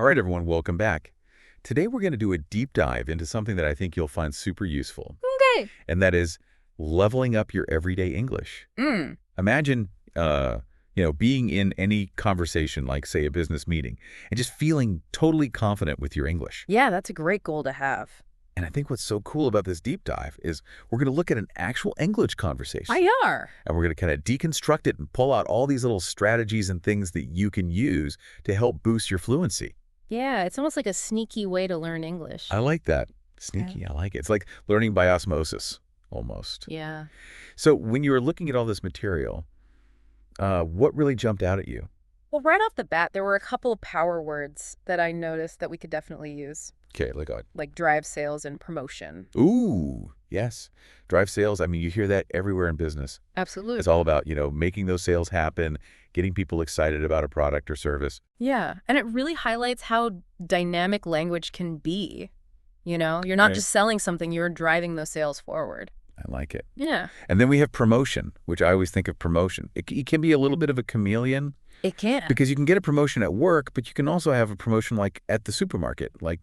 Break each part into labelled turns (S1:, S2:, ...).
S1: All right, everyone, welcome back. Today we're going to do a deep dive into something that I think you'll find super useful,
S2: Okay.
S1: and that is leveling up your everyday English. Imagine, being in any conversation, like, say, a business meeting, and just feeling totally confident with your English.
S2: Yeah, that's a great goal to have.
S1: And I think what's so cool about this deep dive is we're going to look at an actual English conversation.
S2: are.
S1: And we're going to kind of deconstruct it and pull out all these little strategies and things that you can use to help boost your fluency.
S2: Yeah, it's almost like a sneaky way to learn English.
S1: I like that. Sneaky, I like it. It's like learning by osmosis, almost.
S2: Yeah.
S1: So when you were looking at all this material, what really jumped out at you?
S2: Well, right off the bat, there were a couple of power words that I noticed that we could definitely use,
S1: Okay, look at
S2: like drive sales and promotion.
S1: Ooh, yes. Drive sales. I mean, you hear that everywhere in business.
S2: Absolutely.
S1: It's all about, making those sales happen, getting people excited about a product or service.
S2: Yeah, and it really highlights how dynamic language can be. You're not
S1: Right.
S2: just selling something, you're driving those sales forward.
S1: I like it.
S2: Yeah.
S1: And then we have promotion, which I always think of promotion. It can be a little bit of a chameleon
S2: It can.
S1: because you can get a promotion at work, but you can also have a promotion like at the supermarket, like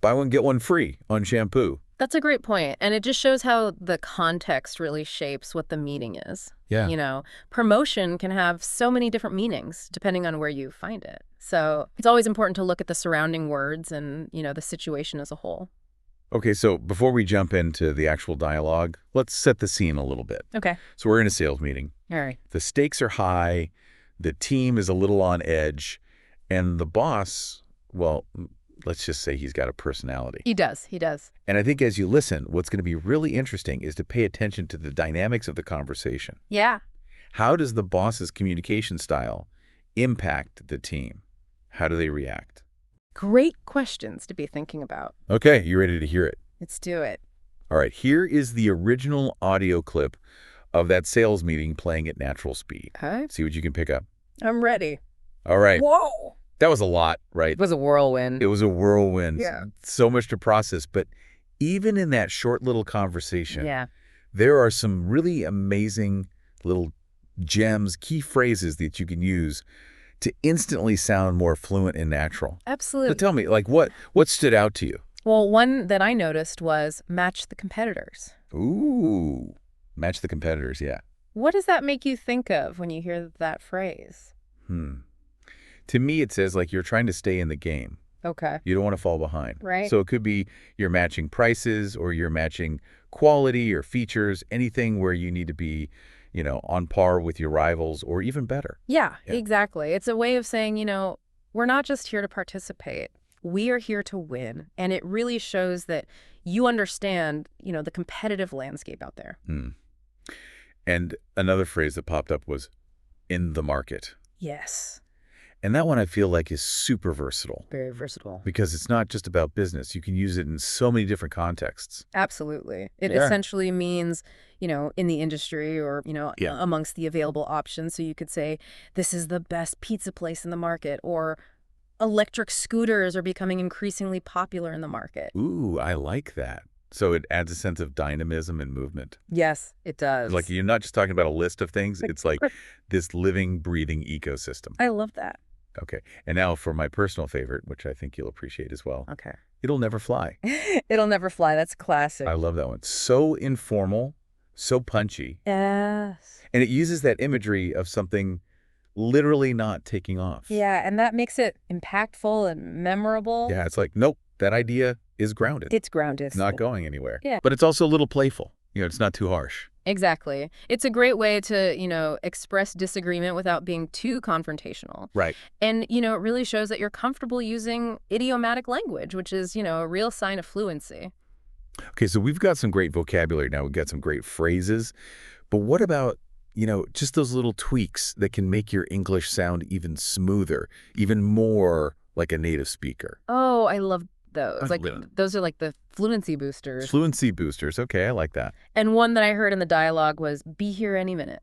S1: buy one, get one free on shampoo.
S2: That's a great point. And it just shows how the context really shapes what the meaning is.
S1: Yeah.
S2: Promotion can have so many different meanings depending on where you find it. So it's always important to look at the surrounding words and, the situation as a whole.
S1: Okay, so before we jump into the actual dialogue, let's set the scene a little bit.
S2: Okay.
S1: So we're in a sales meeting.
S2: All right.
S1: The stakes are high, the team is a little on edge, and the boss, well, let's just say he's got a personality.
S2: He does. He does.
S1: And I think as you listen, what's going to be really interesting is to pay attention to the dynamics of the conversation.
S2: Yeah.
S1: How does the boss's communication style impact the team? How do they react?
S2: Great questions to be thinking about.
S1: Okay, you ready to hear it?
S2: Let's do it.
S1: All right, here is the original audio clip of that sales meeting playing at natural speed.
S2: Okay.
S1: See what you can pick up.
S2: I'm ready.
S1: All right.
S2: Whoa.
S1: That was a lot, right?
S2: It was a whirlwind.
S1: It was a whirlwind.
S2: Yeah.
S1: So much to process. But even in that short little conversation,
S2: Yeah.
S1: there are some really amazing little gems, key phrases that you can use to instantly sound more fluent and natural.
S2: Absolutely.
S1: So tell me, what stood out to you?
S2: Well, one that I noticed was match the competitors.
S1: Ooh, match the competitors, yeah.
S2: What does that make you think of when you hear that phrase?
S1: To me, it says you're trying to stay in the game.
S2: Okay.
S1: You don't want to fall behind.
S2: Right.
S1: So it could be you're matching prices or you're matching quality or features, anything where you need to be, on par with your rivals or even better.
S2: Yeah,
S1: Yeah.
S2: exactly. It's a way of saying, we're not just here to participate. We are here to win. And it really shows that you understand, the competitive landscape out there.
S1: And another phrase that popped up was in the market.
S2: Yes.
S1: And that one I feel like is super versatile
S2: Very versatile.
S1: because it's not just about business. You can use it in so many different contexts.
S2: Absolutely. It
S1: Yeah.
S2: essentially means, in the industry or,
S1: Yeah.
S2: amongst the available options. So you could say, this is the best pizza place in the market, or electric scooters are becoming increasingly popular in the market.
S1: Ooh, I like that. So it adds a sense of dynamism and movement.
S2: Yes, it does.
S1: Like you're not just talking about a list of things. It's like this living, breathing ecosystem.
S2: I love that.
S1: Okay. And now for my personal favorite, which I think you'll appreciate as well.
S2: Okay.
S1: It'll never fly.
S2: It'll never fly. That's classic.
S1: I love that one. So informal, so punchy.
S2: Yes.
S1: And it uses that imagery of something literally not taking off.
S2: Yeah, and that makes it impactful and memorable.
S1: Yeah, it's like, nope, that idea is grounded.
S2: It's grounded.
S1: It's not going anywhere.
S2: Yeah.
S1: But it's also a little playful. It's not too harsh.
S2: Exactly. It's a great way to, express disagreement without being too confrontational.
S1: Right.
S2: And, it really shows that you're comfortable using idiomatic language, which is, a real sign of fluency.
S1: Okay, so we've got some great vocabulary now. We've got some great phrases. But what about, just those little tweaks that can make your English sound even smoother, even more like a native speaker?
S2: Oh, I love those.
S1: Really?
S2: Those are like the fluency boosters.
S1: Fluency boosters. Okay, I like that.
S2: And one that I heard in the dialogue was, be here any minute.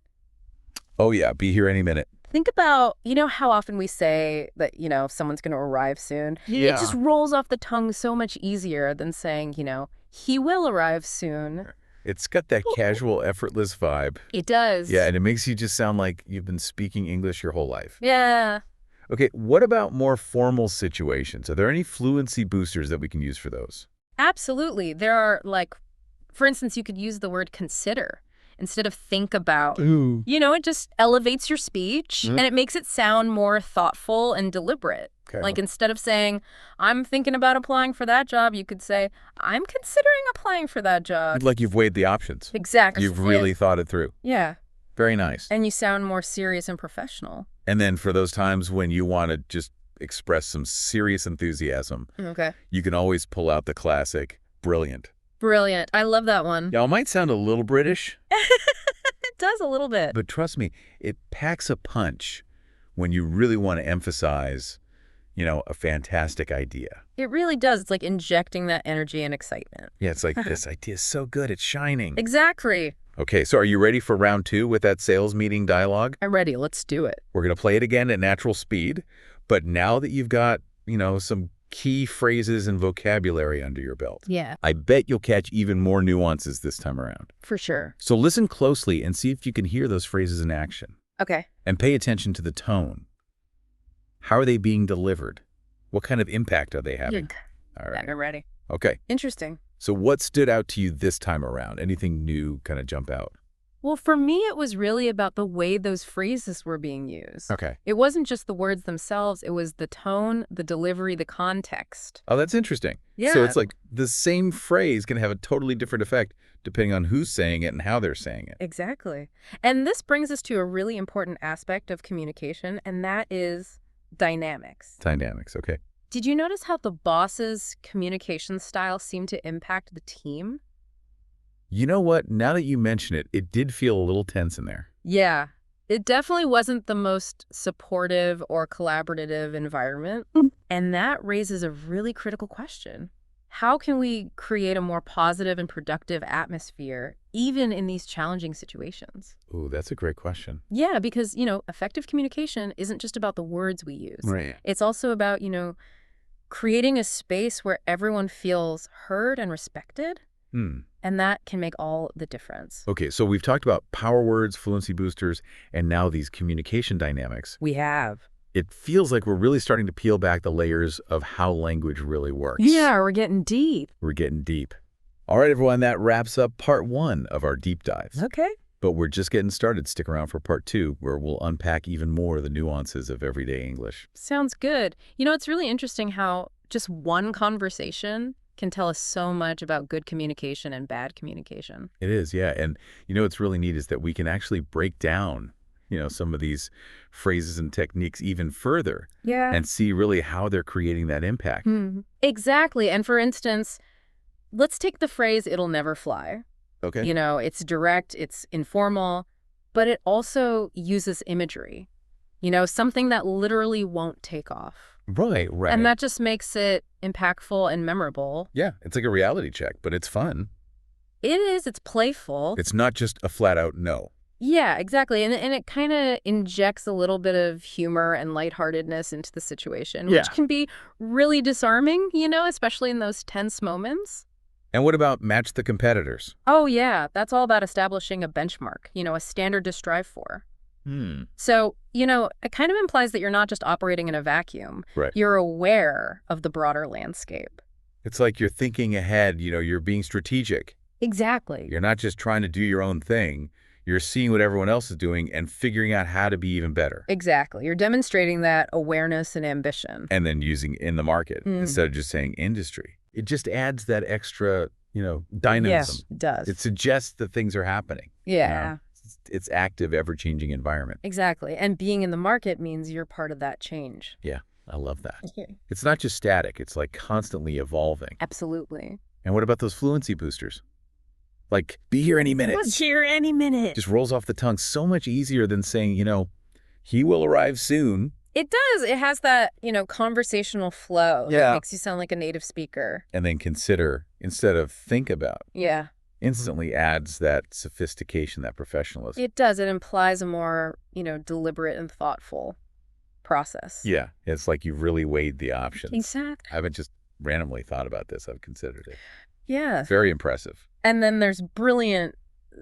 S1: Oh, yeah, be here any minute.
S2: Think about, how often we say that, someone's going to arrive soon.
S1: Yeah.
S2: It just rolls off the tongue so much easier than saying, he will arrive soon.
S1: It's got that casual, effortless vibe.
S2: It does.
S1: Yeah, and it makes you just sound like you've been speaking English your whole life.
S2: Yeah.
S1: Okay, what about more formal situations? Are there any fluency boosters that we can use for those?
S2: Absolutely. There are, like, for instance, you could use the word consider instead of think about.
S1: Ooh.
S2: It just elevates your speech and it makes it sound more thoughtful and deliberate.
S1: Okay.
S2: Like instead of saying, I'm thinking about applying for that job, you could say, I'm considering applying for that job.
S1: Like you've weighed the options.
S2: Exactly.
S1: You've really thought it through.
S2: Yeah.
S1: Very nice.
S2: And you sound more serious and professional.
S1: And then for those times when you want to just express some serious enthusiasm,
S2: Okay.
S1: you can always pull out the classic, brilliant.
S2: Brilliant. I love that one.
S1: Now, it might sound a little British,
S2: It does a little bit.
S1: but trust me, it packs a punch when you really want to emphasize, a fantastic idea.
S2: It really does. It's like injecting that energy and excitement.
S1: Yeah, it's like, this idea is so good, it's shining.
S2: Exactly.
S1: Okay, so are you ready for round 2 with that sales meeting dialogue?
S2: I'm ready. Let's do it.
S1: We're going to play it again at natural speed, but now that you've got, some key phrases and vocabulary under your belt,
S2: Yeah,
S1: I bet you'll catch even more nuances this time around.
S2: for sure.
S1: So listen closely and see if you can hear those phrases in action.
S2: Okay.
S1: And pay attention to the tone. How are they being delivered? What kind of impact are they having? All right.
S2: I'm ready.
S1: Okay.
S2: Interesting.
S1: So what stood out to you this time around? Anything new kind of jump out?
S2: Well, for me, it was really about the way those phrases were being used.
S1: Okay.
S2: It wasn't just the words themselves. It was the tone, the delivery, the context.
S1: Oh, that's interesting.
S2: Yeah.
S1: So it's like the same phrase can have a totally different effect depending on who's saying it and how they're saying it.
S2: Exactly. And this brings us to a really important aspect of communication, and that is dynamics.
S1: Dynamics, okay.
S2: Did you notice how the boss's communication style seemed to impact the team?
S1: You know what? Now that you mention it, it did feel a little tense in there.
S2: Yeah, it definitely wasn't the most supportive or collaborative environment. And that raises a really critical question. How can we create a more positive and productive atmosphere, even in these challenging situations?
S1: Ooh, that's a great question.
S2: Yeah, because, effective communication isn't just about the words we use.
S1: Right.
S2: It's also about, creating a space where everyone feels heard and respected. And that can make all the difference.
S1: Okay, so we've talked about power words, fluency boosters, and now these communication dynamics.
S2: We have.
S1: It feels like we're really starting to peel back the layers of how language really works.
S2: Yeah, we're getting deep.
S1: We're getting deep. All right, everyone, that wraps up part 1 of our deep dives.
S2: Okay.
S1: But we're just getting started. Stick around for part 2, where we'll unpack even more of the nuances of everyday English.
S2: Sounds good. It's really interesting how just one conversation can tell us so much about good communication and bad communication.
S1: It is, yeah. And what's really neat is that we can actually break down, some of these phrases and techniques even further.
S2: Yeah.
S1: And see really how they're creating that impact.
S2: Exactly. And for instance, let's take the phrase, it'll never fly.
S1: Okay.
S2: It's direct, it's informal, but it also uses imagery. Something that literally won't take off.
S1: Right.
S2: And that just makes it impactful and memorable.
S1: Yeah, it's like a reality check, but it's fun.
S2: It is. It's playful.
S1: It's not just a flat-out no.
S2: Yeah, exactly. And it kind of injects a little bit of humor and lightheartedness into the situation, which can be really disarming, especially in those tense moments.
S1: And what about match the competitors?
S2: Oh, yeah. That's all about establishing a benchmark, a standard to strive for. So, it kind of implies that you're not just operating in a vacuum.
S1: Right.
S2: You're aware of the broader landscape.
S1: It's like you're thinking ahead, you're being strategic.
S2: Exactly.
S1: You're not just trying to do your own thing. You're seeing what everyone else is doing and figuring out how to be even better.
S2: Exactly. You're demonstrating that awareness and ambition.
S1: And then using in the market instead of just saying industry. It just adds that extra, dynamism.
S2: Yes, it does.
S1: It suggests that things are happening.
S2: Yeah.
S1: It's active, ever-changing environment.
S2: Exactly. And being in the market means you're part of that change.
S1: Yeah, I love that. It's not just static. It's like constantly evolving.
S2: Absolutely.
S1: And what about those fluency boosters? Like, be here any minute.
S2: Let's hear any minute.
S1: Just rolls off the tongue so much easier than saying, he will arrive soon.
S2: It does. It has that, conversational flow.
S1: Yeah.
S2: That makes you sound like a native speaker.
S1: And then consider instead of think about.
S2: Yeah.
S1: Instantly adds that sophistication, that professionalism.
S2: It does. It implies a more, deliberate and thoughtful process.
S1: Yeah. It's like you've really weighed the options.
S2: Exactly.
S1: I haven't just randomly thought about this. I've considered it.
S2: Yeah.
S1: Very impressive.
S2: And then there's brilliant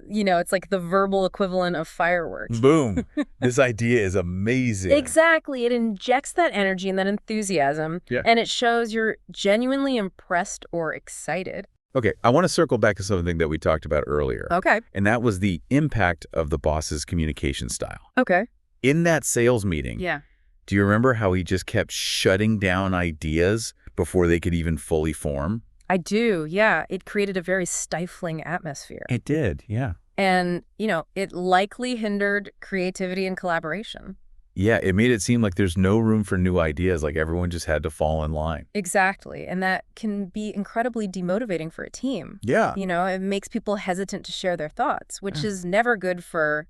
S2: it's like the verbal equivalent of fireworks.
S1: Boom. This idea is amazing.
S2: Exactly. It injects that energy and that enthusiasm,
S1: Yeah.
S2: and it shows you're genuinely impressed or excited.
S1: Okay, I want to circle back to something that we talked about earlier.
S2: Okay.
S1: And that was the impact of the boss's communication style.
S2: Okay.
S1: In that sales meeting,
S2: Yeah.
S1: do you remember how he just kept shutting down ideas before they could even fully form?
S2: I do, yeah. It created a very stifling atmosphere.
S1: It did, yeah.
S2: And, it likely hindered creativity and collaboration.
S1: Yeah, it made it seem like there's no room for new ideas, like everyone just had to fall in line.
S2: Exactly. And that can be incredibly demotivating for a team.
S1: Yeah.
S2: It makes people hesitant to share their thoughts, which is never good for,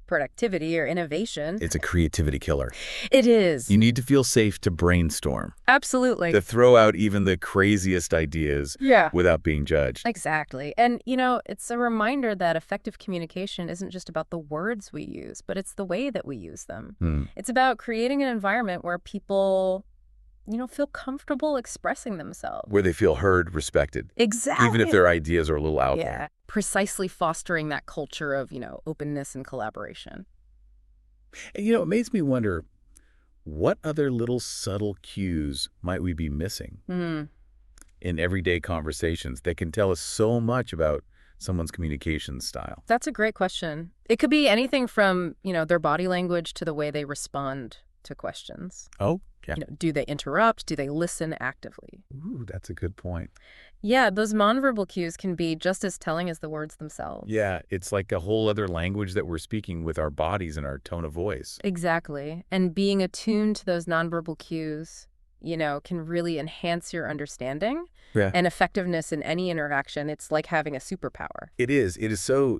S2: productivity or innovation.
S1: It's a creativity killer.
S2: It is.
S1: You need to feel safe to brainstorm,
S2: Absolutely.
S1: to throw out even the craziest ideas
S2: Yeah.
S1: without being judged.
S2: Exactly. And, it's a reminder that effective communication isn't just about the words we use, but it's the way that we use them. It's about creating an environment where people, feel comfortable expressing themselves.
S1: Where they feel heard, respected.
S2: Exactly.
S1: Even if their ideas are a little out
S2: Yeah.
S1: there.
S2: Precisely fostering that culture of, openness and collaboration.
S1: And, it makes me wonder, what other little subtle cues might we be missing in everyday conversations that can tell us so much about someone's communication style?
S2: That's a great question. It could be anything from, their body language to the way they respond to questions.
S1: Oh, yeah.
S2: Do they interrupt? Do they listen actively?
S1: Ooh, that's a good point.
S2: Yeah, those nonverbal cues can be just as telling as the words themselves.
S1: Yeah, it's like a whole other language that we're speaking with our bodies and our tone of voice.
S2: Exactly. And being attuned to those nonverbal cues, can really enhance your understanding and effectiveness in any interaction. It's like having a superpower.
S1: It is. It is so,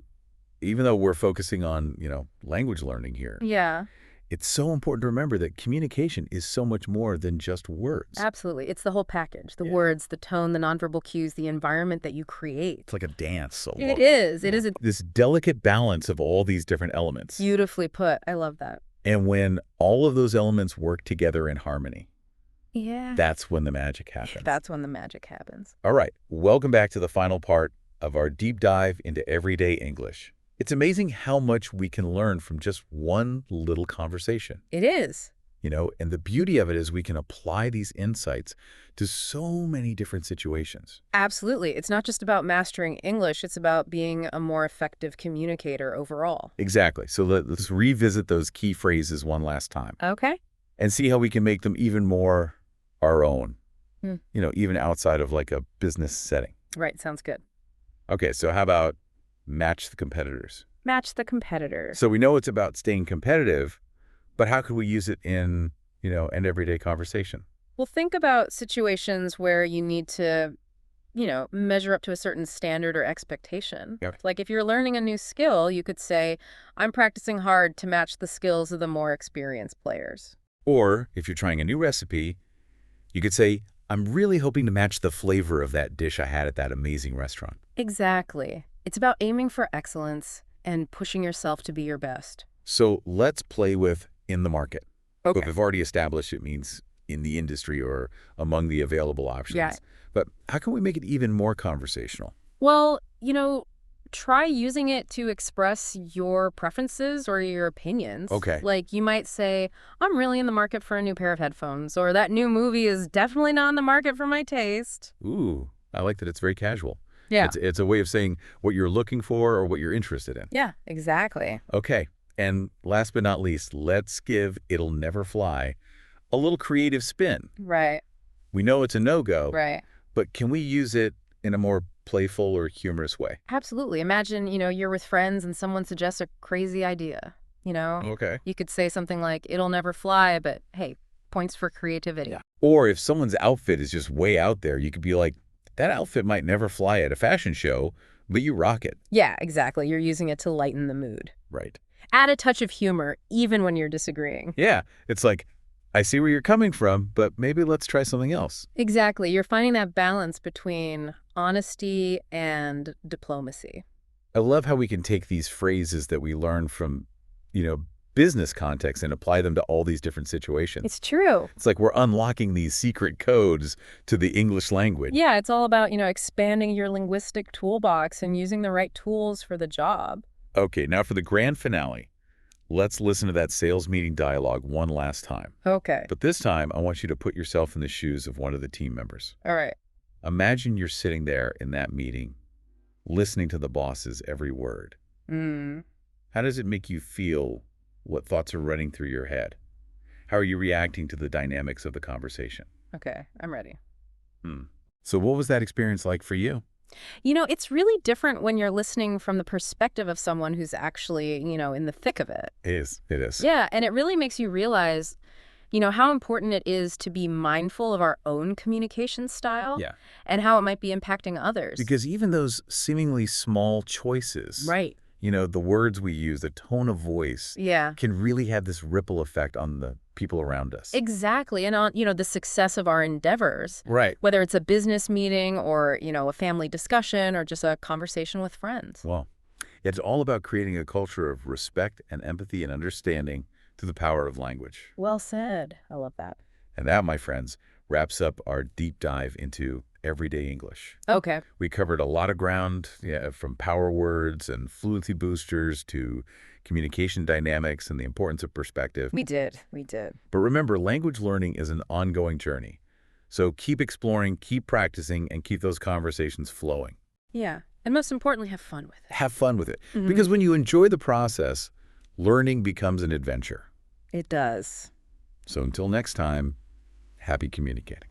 S1: even though we're focusing on, language learning here.
S2: Yeah.
S1: It's so important to remember that communication is so much more than just words.
S2: Absolutely. It's the whole package. The words, the tone, the nonverbal cues, the environment that you create.
S1: It's like a dance.
S2: It is. It is.
S1: This delicate balance of all these different elements.
S2: Beautifully put. I love that.
S1: And when all of those elements work together in harmony,
S2: yeah,
S1: that's when the magic happens.
S2: That's when the magic happens.
S1: All right. Welcome back to the final part of our deep dive into everyday English. It's amazing how much we can learn from just one little conversation.
S2: It is.
S1: And the beauty of it is we can apply these insights to so many different situations.
S2: Absolutely. It's not just about mastering English. It's about being a more effective communicator overall.
S1: Exactly. So let's revisit those key phrases one last time.
S2: Okay.
S1: And see how we can make them even more our own, even outside of like a business setting.
S2: Right. Sounds good.
S1: Okay. So how about match the competitors?
S2: Match the competitors.
S1: So we know it's about staying competitive, but how could we use it in, an everyday conversation?
S2: Well, think about situations where you need to, measure up to a certain standard or expectation.
S1: Yep.
S2: Like if you're learning a new skill, you could say, I'm practicing hard to match the skills of the more experienced players.
S1: Or if you're trying a new recipe, you could say, I'm really hoping to match the flavor of that dish I had at that amazing restaurant.
S2: Exactly. It's about aiming for excellence and pushing yourself to be your best.
S1: So let's play with in the market.
S2: Okay.
S1: But we've already established it means in the industry or among the available options.
S2: Yeah.
S1: But how can we make it even more conversational?
S2: Well, try using it to express your preferences or your opinions.
S1: Okay.
S2: Like you might say, I'm really in the market for a new pair of headphones, or that new movie is definitely not in the market for my taste.
S1: Ooh, I like that it's very casual.
S2: Yeah.
S1: It's a way of saying what you're looking for or what you're interested in.
S2: Yeah, exactly.
S1: Okay. And last but not least, let's give It'll Never Fly a little creative spin.
S2: Right.
S1: We know it's a no-go,
S2: Right.
S1: but can we use it in a more playful or humorous way?
S2: Absolutely. Imagine, you're with friends and someone suggests a crazy idea,
S1: Okay.
S2: You could say something like, it'll never fly, but hey, points for creativity.
S1: Yeah. Or if someone's outfit is just way out there, you could be like, that outfit might never fly at a fashion show, but you rock it.
S2: Yeah, exactly. You're using it to lighten the mood.
S1: Right.
S2: Add a touch of humor, even when you're disagreeing.
S1: Yeah. It's like, I see where you're coming from, but maybe let's try something else.
S2: Exactly. You're finding that balance between honesty and diplomacy.
S1: I love how we can take these phrases that we learn from, business context and apply them to all these different situations.
S2: It's true.
S1: It's like we're unlocking these secret codes to the English language.
S2: Yeah, it's all about, expanding your linguistic toolbox and using the right tools for the job.
S1: Okay, now for the grand finale, let's listen to that sales meeting dialogue one last time.
S2: Okay.
S1: But this time, I want you to put yourself in the shoes of one of the team members.
S2: All right.
S1: Imagine you're sitting there in that meeting, listening to the boss's every word. How does it make you feel? What thoughts are running through your head? How are you reacting to the dynamics of the conversation?
S2: Okay, I'm ready.
S1: So what was that experience like for you?
S2: It's really different when you're listening from the perspective of someone who's actually, in the thick of it.
S1: It is. It is.
S2: Yeah, and it really makes you realize, how important it is to be mindful of our own communication style and how it might be impacting others.
S1: Because even those seemingly small choices,
S2: Right.
S1: The words we use, the tone of voice, can really have this ripple effect on the people around us.
S2: Exactly. And on, the success of our endeavors.
S1: Right.
S2: Whether it's a business meeting or, a family discussion or just a conversation with friends.
S1: Well, it's all about creating a culture of respect and empathy and understanding through the power of language.
S2: Well said. I love that.
S1: And that, my friends, wraps up our deep dive into everyday English.
S2: Okay.
S1: We covered a lot of ground, from power words and fluency boosters to communication dynamics and the importance of perspective.
S2: We did.
S1: But remember, language learning is an ongoing journey. So keep exploring, keep practicing, and keep those conversations flowing.
S2: Yeah. And most importantly, have fun with it.
S1: Have fun with it. Because when you enjoy the process, learning becomes an adventure.
S2: It does.
S1: So until next time, happy communicating.